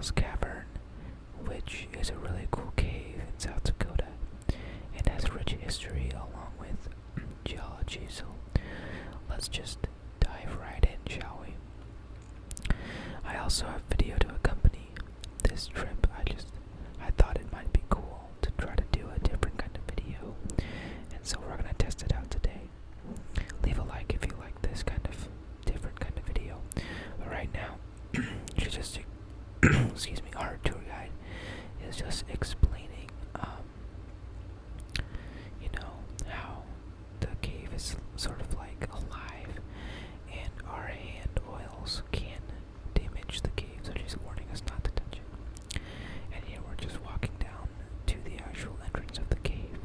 Hell's Cavern, which is a really cool cave in South Dakota. It has rich history along with geology, so let's just dive right in, shall we? I also have video to accompany this trip. I thought it might be cool to try to do a different kind of video, and so we're gonna test it out today. Leave a like if you like this kind of different kind of video. But right now, excuse me, our tour guide is just explaining, how the cave is sort of like alive, and our hand oils can damage the cave, so she's warning us not to touch it. And here we're just walking down to the actual entrance of the cave,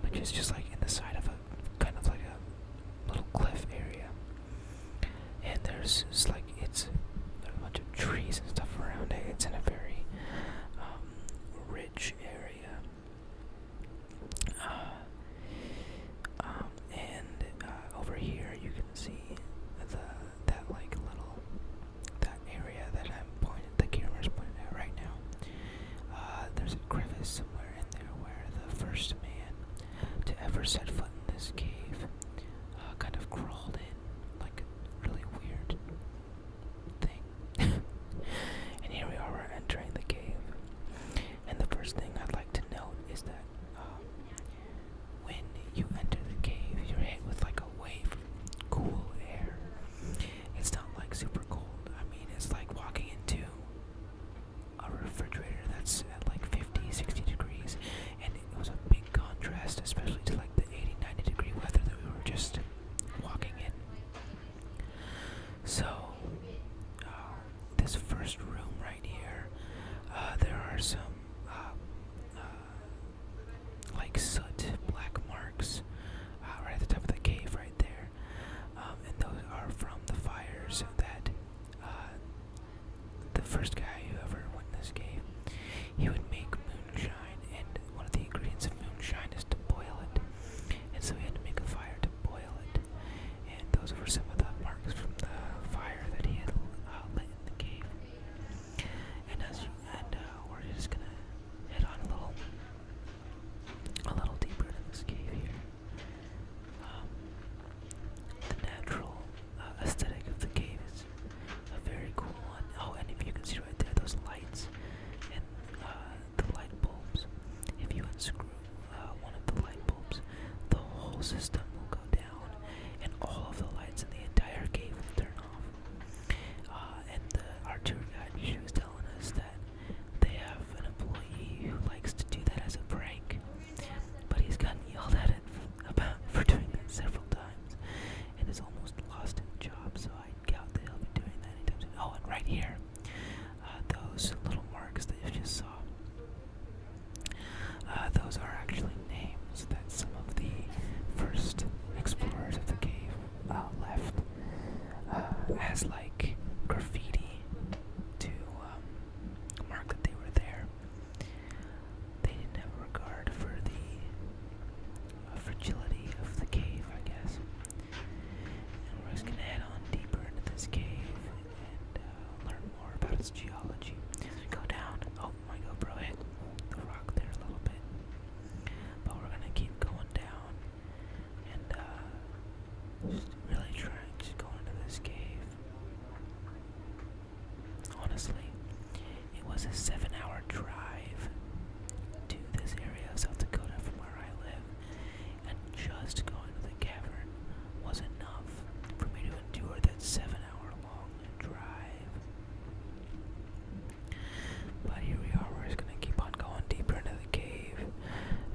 which is just like in the side of a kind of like a little cliff area. And there's a bunch of trees and stuff around it. It's in a very rich area. Over here you can see that area that the camera's pointed at right now. There's a crevice somewhere in there where the first man to ever set foot in this cave kind of crawled in, like a really weird thing. And here we are, we're entering the cave. And the first thing I'd like to note is that when you enter the cave, you're hit with like a wave of cool air. It's not like super cold. I mean, it's like walking into a refrigerator that's at like 50, 60 degrees. And it was a big contrast, especially to like the 80, 90 degree weather that we were just walking in. So, this first room right here, there are some like soot, black marks right at the top of the cave right there. And those are from the fires that the first guy who ever went in this cave, he would make moonshine, and one of the ingredients of moonshine is to boil it. And so he had to make a fire to boil it. And those were some of the marks from the fire that he had lit in the cave. And we're just gonna head on a little deeper into this cave here. The natural aesthetic of the cave is a very cool one. Oh, and if you can see right there, those lights and the light bulbs. If you unscrew one of the light bulbs, the whole system will go down, and all of the lights in the entire cave will turn off. Our tour guide, she was telling us that they have an employee who likes to do that as a prank, but he's gotten yelled at for doing that several times, and has almost lost his job. So I doubt that he'll be doing that anytime soon. Oh, and right here, those little marks that you just saw, those are actually names that some of the first explorers of the cave left as like graffiti to mark that they were there. They didn't have a regard for the fragility of the cave, I guess. And we're just gonna head on deeper into this cave and learn more about its geology. As we go down, oh my GoPro hit the rock there a little bit. But we're gonna keep going down and just really trying to go into this cave. Honestly, it was a 7-hour drive to this area of South Dakota from where I live, and just going to the cavern was enough for me to endure that 7-hour long drive. But here we are, we're just gonna keep on going deeper into the cave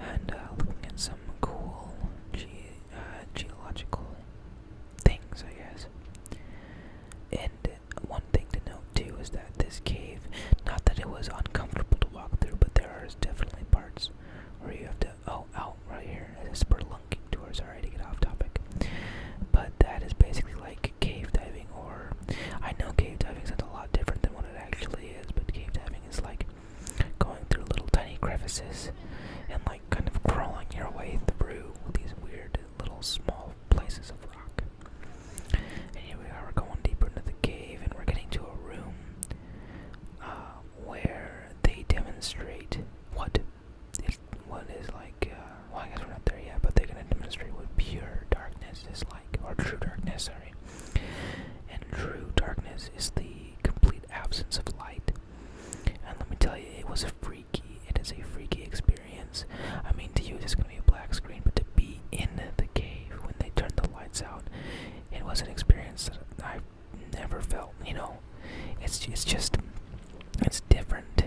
and looking at some cool geological things, I guess. And one thing to note too is that this cave, not that it was uncomfortable to walk through, but there are definitely parts where you have to, right here, it's a spelunking tour, sorry to get off topic. But that is basically like cave diving, or I know cave diving sounds a lot different than what it actually is, but cave diving is like going through little tiny crevices and like kind of crawling your way through these weird little small places of rock. And here we are, we're going deeper into the cave, and we're getting to a room darkness, sorry. And true darkness is the complete absence of light. And let me tell you, it is a freaky experience. I mean, to you it's going to be a black screen, but to be in the cave when they turned the lights out, it was an experience that I've never felt, you know. It's different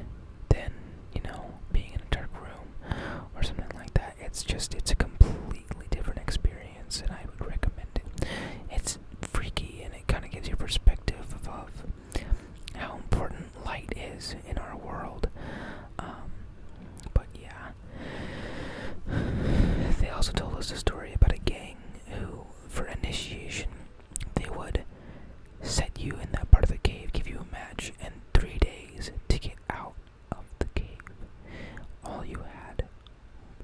than, you know, being in a dark room or something like that. It's a completely different experience, and I would recommend it. It's freaky, and it kind of gives you perspective of how important light is in our world. But yeah, they also told us a story about a gang who, for initiation, they would set you in that part of the cave, give you a match, and 3 days to get out of the cave. All you had,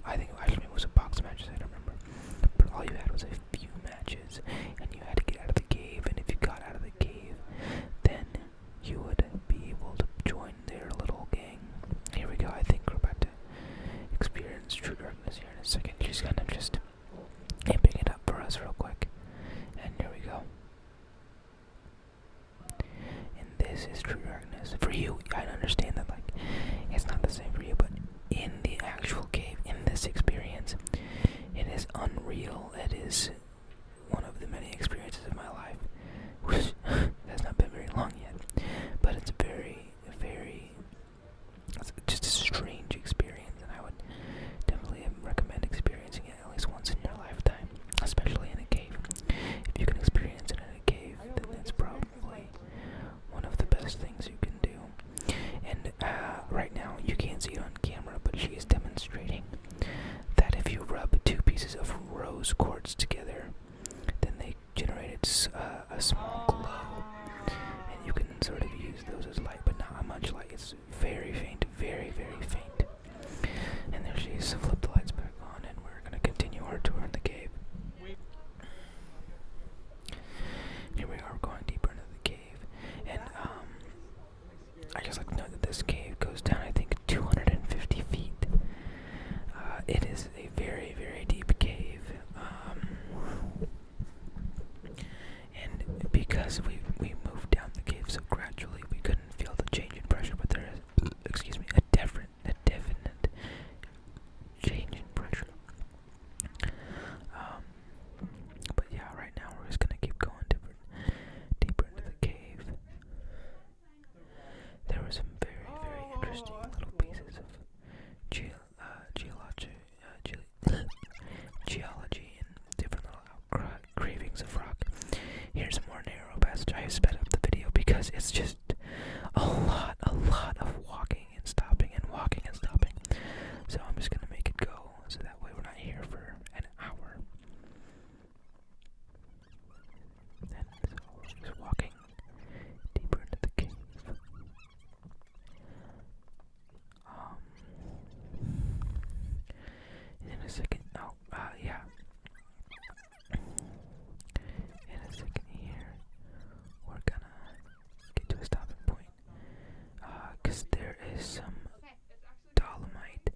I think actually it was a box matches, I don't remember, but all you had was a few matches, and you had to get out of the cave, and if you got out of the cave, then you would be able to join their little gang. Here we go, I think we're about to experience true darkness here in a second. She's kind of just amping it up for us real quick, and here we go. And this is true darkness. For you, I understand that, like, it's not the same for you, but in the actual cave, in this experience, it is unreal. It is one of the many experiences of my life, which has not been very long yet, but it's it's just a strange experience, and I would definitely recommend experiencing it at least once in your lifetime, especially in a cave. If you can experience it in a cave, then that's probably one of the best things you can do. And right now, you can't see it on camera, but she is demonstrating that if you rub 2 pieces of rose quartz together, then they generated a small glow, and you can sort of use those as light, but not much light. It's very faint, very, very faint. And there she is. Flip the lights back on, and we're going to continue our tour in the cave. Here we are, going deeper into the cave, and I just like to note that this cave goes down, I think, 250 feet. It is a very, very deep cave, and because we moved down the cave so gradually, we couldn't feel the change in pressure, but there is, a definite change in pressure. But yeah, right now we're just gonna keep going deeper into the cave. There were some very, very interesting little pieces of geology and different little cravings of rock. Here's a more narrow passage. I have sped up the video because it's just a lot of walking and stopping and walking and stopping. So I'm just gonna make it go so that way we're not here for an hour. And so we're just walking deeper into the cave. In a second, yeah. In a second here, we're gonna get to a stopping point, cause there is some dolomite,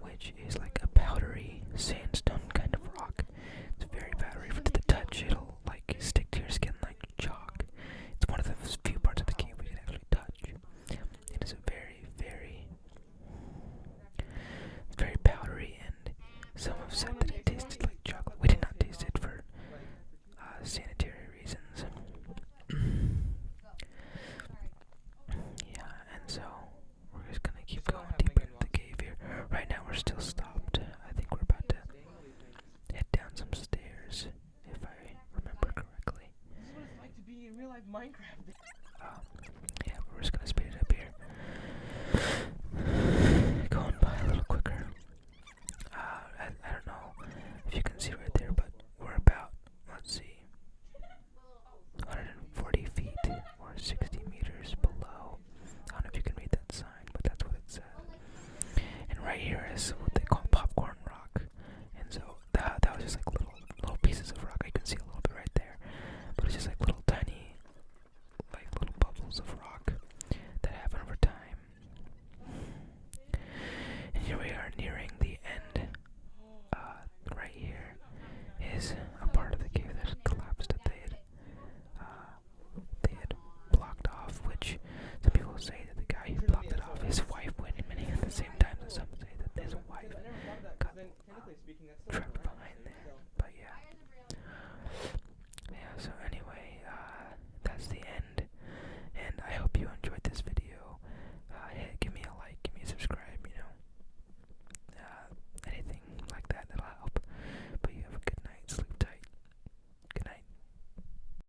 which is like a powdery sandstone kind of rock. It's very powdery to the touch. It'll like stick to your skin like chalk. It's one of the few parts of the cave we can actually touch. It is a very powdery, and some have said that it tasted like chocolate. We did not taste it for sanitary reasons. Yeah, and so we're just gonna keep going deeper into the cave here. Right now we're still stopped. I think we're about to head down some stairs, if I remember correctly. This is what it's like to be in real life Minecraft. Yeah, but we're just gonna speed it up here.